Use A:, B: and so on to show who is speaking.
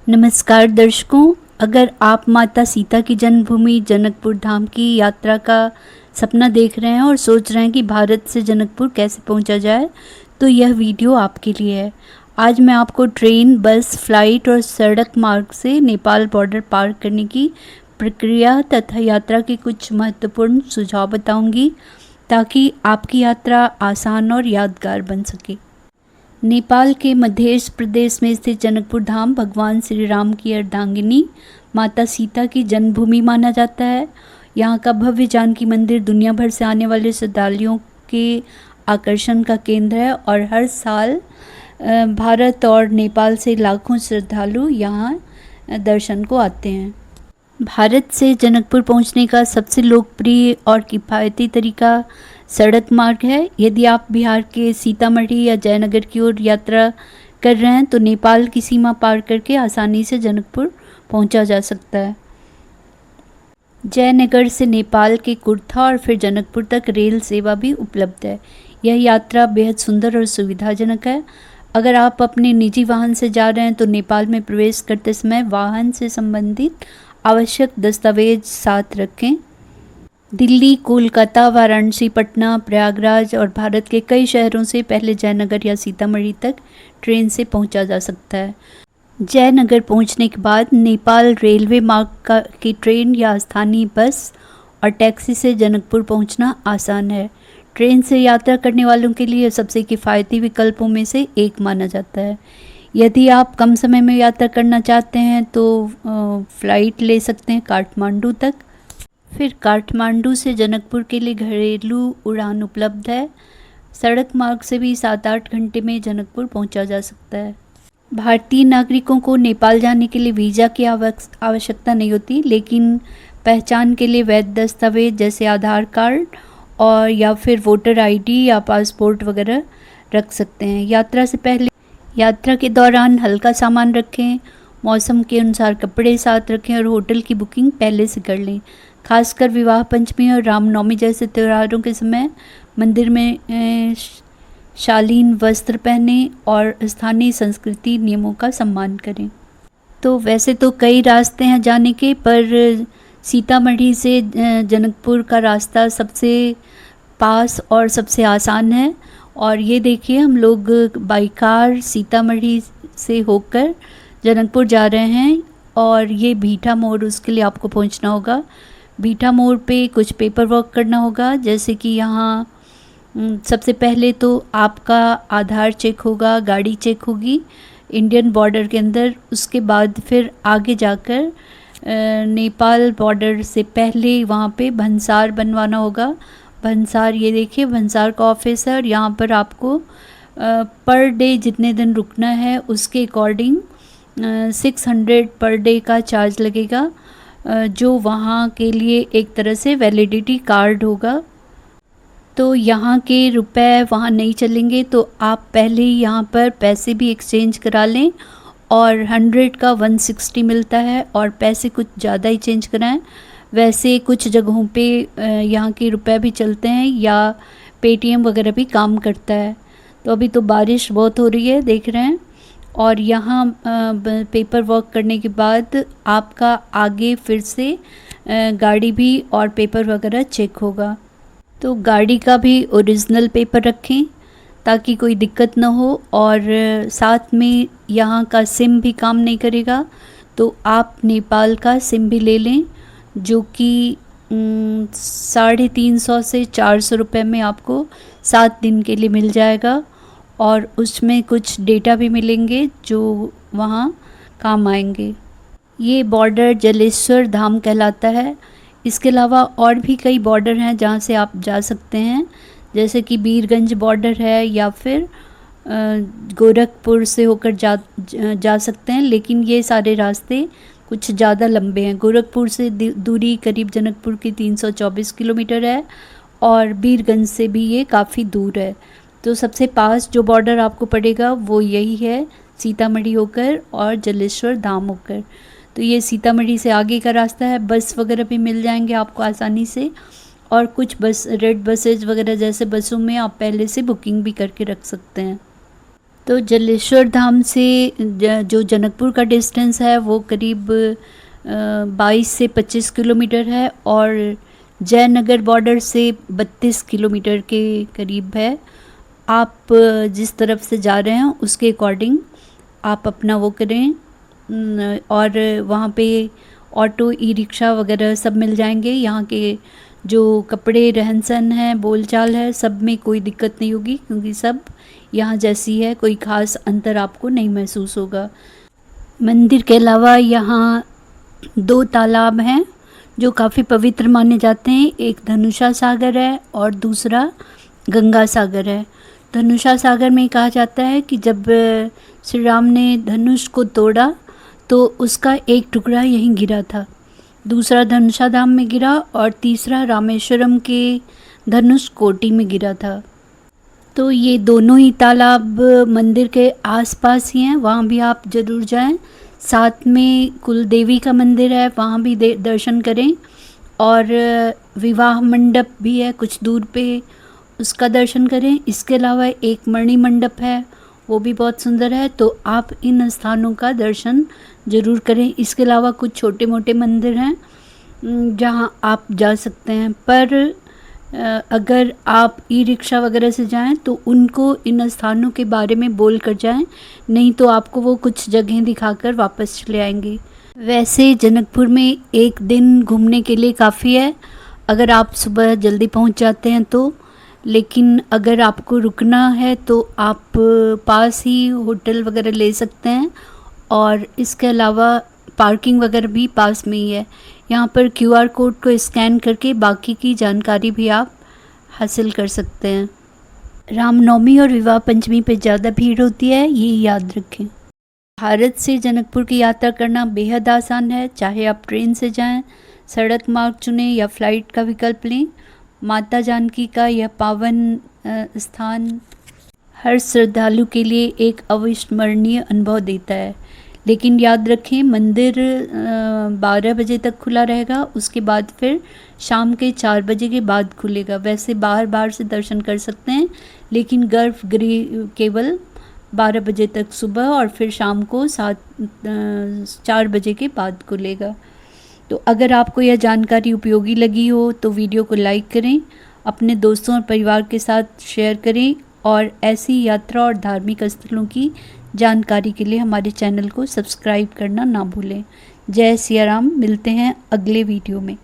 A: नमस्कार दर्शकों, अगर आप माता सीता की जन्मभूमि जनकपुर धाम की यात्रा का सपना देख रहे हैं और सोच रहे हैं कि भारत से जनकपुर कैसे पहुंचा जाए, तो यह वीडियो आपके लिए है। आज मैं आपको ट्रेन, बस, फ्लाइट और सड़क मार्ग से नेपाल बॉर्डर पार करने की प्रक्रिया तथा यात्रा के कुछ महत्वपूर्ण सुझाव बताऊंगी, ताकि आपकी यात्रा आसान और यादगार बन सके। नेपाल के मध्य प्रदेश में स्थित जनकपुर धाम भगवान श्री राम की अर्धांगिनी माता सीता की जन्मभूमि माना जाता है। यहाँ का भव्य जानकी मंदिर दुनिया भर से आने वाले श्रद्धालुओं के आकर्षण का केंद्र है और हर साल भारत और नेपाल से लाखों श्रद्धालु यहाँ दर्शन को आते हैं। भारत से जनकपुर पहुँचने का सबसे लोकप्रिय और किफ़ायती तरीका सड़क मार्ग है। यदि आप बिहार के सीतामढ़ी या जयनगर की ओर यात्रा कर रहे हैं तो नेपाल की सीमा पार करके आसानी से जनकपुर पहुंचा जा सकता है। जयनगर से नेपाल के कुर्था और फिर जनकपुर तक रेल सेवा भी उपलब्ध है। यह यात्रा बेहद सुंदर और सुविधाजनक है। अगर आप अपने निजी वाहन से जा रहे हैं तो नेपाल में प्रवेश करते समय वाहन से संबंधित आवश्यक दस्तावेज साथ रखें। दिल्ली, कोलकाता, वाराणसी, पटना, प्रयागराज और भारत के कई शहरों से पहले जयनगर या सीतामढ़ी तक ट्रेन से पहुंचा जा सकता है। जयनगर पहुंचने के बाद नेपाल रेलवे मार्ग की ट्रेन या स्थानीय बस और टैक्सी से जनकपुर पहुंचना आसान है। ट्रेन से यात्रा करने वालों के लिए सबसे किफ़ायती विकल्पों में से एक माना जाता है। यदि आप कम समय में यात्रा करना चाहते हैं तो फ़्लाइट ले सकते हैं काठमांडू तक। फिर काठमांडू से जनकपुर के लिए घरेलू उड़ान उपलब्ध है। सड़क मार्ग से भी 7-8 घंटे में जनकपुर पहुंचा जा सकता है। भारतीय नागरिकों को नेपाल जाने के लिए वीज़ा की आवश्यकता नहीं होती, लेकिन पहचान के लिए वैध दस्तावेज जैसे आधार कार्ड और या फिर वोटर आईडी या पासपोर्ट वगैरह रख सकते हैं। यात्रा के दौरान हल्का सामान रखें, मौसम के अनुसार कपड़े साथ रखें और होटल की बुकिंग पहले से कर लें। खासकर विवाह पंचमी और रामनवमी जैसे त्योहारों के समय मंदिर में शालीन वस्त्र पहने और स्थानीय संस्कृति नियमों का सम्मान करें। तो वैसे तो कई रास्ते हैं जाने के, पर सीतामढ़ी से जनकपुर का रास्ता सबसे पास और सबसे आसान है। और ये देखिए, हम लोग बाई कार सीतामढ़ी से होकर जनकपुर जा रहे हैं और ये भीठा मोड़, उसके लिए आपको पहुंचना होगा। भीठा मोड़ पे कुछ पेपर वर्क करना होगा, जैसे कि यहाँ सबसे पहले तो आपका आधार चेक होगा, गाड़ी चेक होगी इंडियन बॉर्डर के अंदर। उसके बाद फिर आगे जाकर नेपाल बॉर्डर से पहले वहाँ पे भंसार बनवाना होगा। भंसार, ये देखिए भंसार का ऑफिस है और यहाँ पर आपको पर डे जितने दिन रुकना है उसके अकॉर्डिंग 600 पर डे का चार्ज लगेगा, जो वहाँ के लिए एक तरह से वैलिडिटी कार्ड होगा। तो यहाँ के रुपए वहाँ नहीं चलेंगे, तो आप पहले ही यहाँ पर पैसे भी एक्सचेंज करा लें। और 100 का 160 मिलता है और पैसे कुछ ज़्यादा ही चेंज कराएं। वैसे कुछ जगहों पे यहाँ के रुपए भी चलते हैं या पेटीएम वगैरह भी काम करता है। तो अभी तो बारिश बहुत हो रही है, देख रहे हैं। और यहाँ पेपर वर्क करने के बाद आपका आगे फिर से गाड़ी भी और पेपर वगैरह चेक होगा। तो गाड़ी का भी ओरिजिनल पेपर रखें ताकि कोई दिक्कत ना हो। और साथ में यहाँ का सिम भी काम नहीं करेगा, तो आप नेपाल का सिम भी ले लें, जो कि 350 से 400 रुपये में आपको 7 दिन के लिए मिल जाएगा। और उसमें कुछ डेटा भी मिलेंगे जो वहाँ काम आएंगे। ये बॉर्डर जलेश्वर धाम कहलाता है। इसके अलावा और भी कई बॉर्डर हैं जहाँ से आप जा सकते हैं, जैसे कि बीरगंज बॉर्डर है या फिर गोरखपुर से होकर जा सकते हैं, लेकिन ये सारे रास्ते कुछ ज़्यादा लंबे हैं। गोरखपुर से दूरी करीब जनकपुर की 324 किलोमीटर है और बीरगंज से भी ये काफ़ी दूर है। तो सबसे पास जो बॉर्डर आपको पड़ेगा वो यही है, सीतामढ़ी होकर और जलेश्वर धाम होकर। तो ये सीतामढ़ी से आगे का रास्ता है। बस वगैरह भी मिल जाएंगे आपको आसानी से, और कुछ बस रेड बसेज वगैरह जैसे बसों में आप पहले से बुकिंग भी करके रख सकते हैं। तो जलेश्वर धाम से जो जनकपुर का डिस्टेंस है वो करीब 22 से 25 किलोमीटर है और जयनगर बॉर्डर से 32 किलोमीटर के करीब है। आप जिस तरफ से जा रहे हैं उसके अकॉर्डिंग आप अपना वो करें। और वहाँ पे ऑटो, ई रिक्शा वगैरह सब मिल जाएंगे। यहाँ के जो कपड़े, रहन सहन है, बोलचाल है, सब में कोई दिक्कत नहीं होगी क्योंकि सब यहाँ जैसी है, कोई ख़ास अंतर आपको नहीं महसूस होगा। मंदिर के अलावा यहाँ 2 तालाब हैं जो काफ़ी पवित्र माने जाते हैं। एक धनुषा सागर है और दूसरा गंगा सागर है। धनुषा सागर में कहा जाता है कि जब श्री राम ने धनुष को तोड़ा तो उसका एक टुकड़ा यहीं गिरा था, दूसरा धनुषा धाम में गिरा और तीसरा रामेश्वरम के धनुष कोटी में गिरा था। तो ये दोनों ही तालाब मंदिर के आसपास ही हैं, वहाँ भी आप ज़रूर जाएं। साथ में कुलदेवी का मंदिर है, वहाँ भी दर्शन करें। और विवाह मंडप भी है कुछ दूर पे, उसका दर्शन करें। इसके अलावा एक मणि मंडप है, वो भी बहुत सुंदर है। तो आप इन स्थानों का दर्शन ज़रूर करें। इसके अलावा कुछ छोटे मोटे मंदिर हैं जहाँ आप जा सकते हैं, पर अगर आप ई रिक्शा वगैरह से जाएं तो उनको इन स्थानों के बारे में बोल कर जाएं, नहीं तो आपको वो कुछ जगहें दिखाकर वापस चले आएंगे। वैसे जनकपुर में एक दिन घूमने के लिए काफ़ी है अगर आप सुबह जल्दी पहुंच जाते हैं तो, लेकिन अगर आपको रुकना है तो आप पास ही होटल वगैरह ले सकते हैं। और इसके अलावा पार्किंग वगैरह भी पास में ही है। यहाँ पर QR कोड को स्कैन करके बाकी की जानकारी भी आप हासिल कर सकते हैं। रामनवमी और विवाह पंचमी पे ज़्यादा भीड़ होती है, ये याद रखें। भारत से जनकपुर की यात्रा करना बेहद आसान है, चाहे आप ट्रेन से जाएं, सड़क मार्ग चुनें या फ्लाइट का विकल्प लें। माता जानकी का यह पावन स्थान हर श्रद्धालु के लिए एक अविस्मरणीय अनुभव देता है। लेकिन याद रखें, मंदिर 12 बजे तक खुला रहेगा, उसके बाद फिर शाम के 4 बजे के बाद खुलेगा। वैसे बाहर से दर्शन कर सकते हैं, लेकिन गर्भगृह केवल 12 बजे तक सुबह और फिर शाम को 4 बजे के बाद खुलेगा। तो अगर आपको यह जानकारी उपयोगी लगी हो तो वीडियो को लाइक करें, अपने दोस्तों और परिवार के साथ शेयर करें और ऐसी यात्रा और धार्मिक स्थलों की जानकारी के लिए हमारे चैनल को सब्सक्राइब करना ना भूलें। जय सिया राम। मिलते हैं अगले वीडियो में।